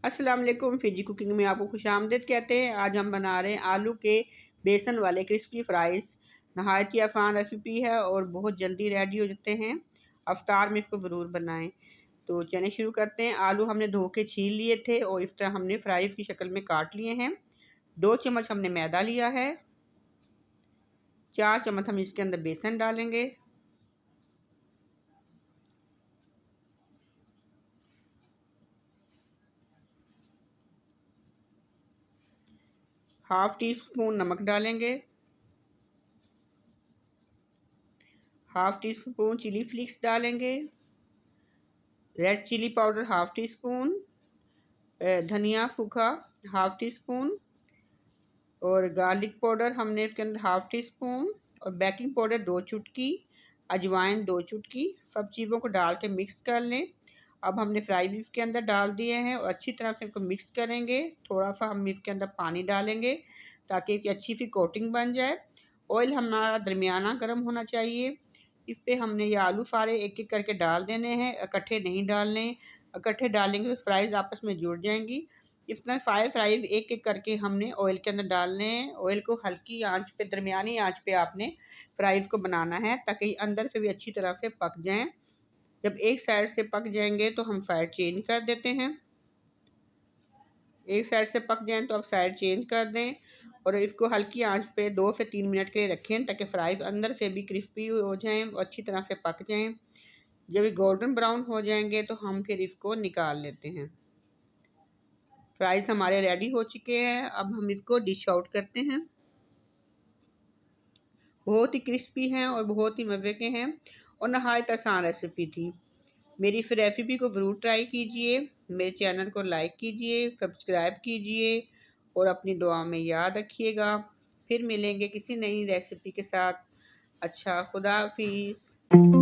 अस्सलाम वालेकुम। Fiji cooking में आपको खुशामदीद कहते हैं। आज हम बना रहे हैं आलू के बेसन वाले क्रिस्पी फ्राइज़। नहायत ही आसान रेसिपी है और बहुत जल्दी रेडी हो जाते हैं। अफ्तार में इसको ज़रूर बनाएं। तो चने शुरू करते हैं। आलू हमने धो के छील लिए थे और इस तरह हमने फ्राइज़ की शक्ल में काट लिए हैं। 2 चम्मच हमने मैदा लिया है। 4 चम्मच हम इसके अंदर बेसन डालेंगे। हाफ़ टी स्पून नमक डालेंगे। Half teaspoon chilli flakes डालेंगे। Red chilli powder half teaspoon, धनिया सूखा हाफ़ टी स्पून और गार्लिक पाउडर हमने इसके अंदर हाफ़ टी स्पून और बेकिंग पाउडर 2 चुटकी, अजवाइन 2 चुटकी। सब चीज़ों को डाल के मिक्स कर लें। अब हमने फ्राई भी इसके अंदर डाल दिए हैं और अच्छी तरह से इसको मिक्स करेंगे। थोड़ा सा हम इसके अंदर पानी डालेंगे ताकि एक अच्छी सी कोटिंग बन जाए। ऑयल हमारा दरमियाना गर्म होना चाहिए। इस पे हमने ये आलू सारे एक एक करके डाल देने हैं, इकट्ठे नहीं डालने। इकट्ठे डालेंगे तो फ्राइज़ आपस में जुड़ जाएंगी। इस तरह सारे फ्राइज़ एक एक करके हमने ऑयल के अंदर डालने हैं। ऑयल को हल्की आंच पे, दरमियानी आंच पे आपने फ्राइज़ को बनाना है ताकि अंदर से भी अच्छी तरह से पक जाएं। जब एक साइड से पक जाएंगे तो हम साइड चेंज कर देते हैं। एक साइड से पक जाएं तो आप साइड चेंज कर दें और इसको हल्की आंच पे 2 से 3 मिनट के लिए रखें ताकि फ्राइज़ अंदर से भी क्रिस्पी हो जाएं और अच्छी तरह से पक जाएं। जब ये गोल्डन ब्राउन हो जाएंगे तो हम फिर इसको निकाल लेते हैं। फ्राइज़ हमारे रेडी हो चुके हैं। अब हम इसको डिश आउट करते हैं। बहुत ही क्रिस्पी हैं और बहुत ही मज़े के हैं और नहायत आसान रेसिपी थी। मेरी इस रेसिपी को ज़रूर ट्राई कीजिए। मेरे चैनल को लाइक कीजिए, सब्सक्राइब कीजिए और अपनी दुआ में याद रखिएगा। फिर मिलेंगे किसी नई रेसिपी के साथ। अच्छा, खुदा हाफिज़।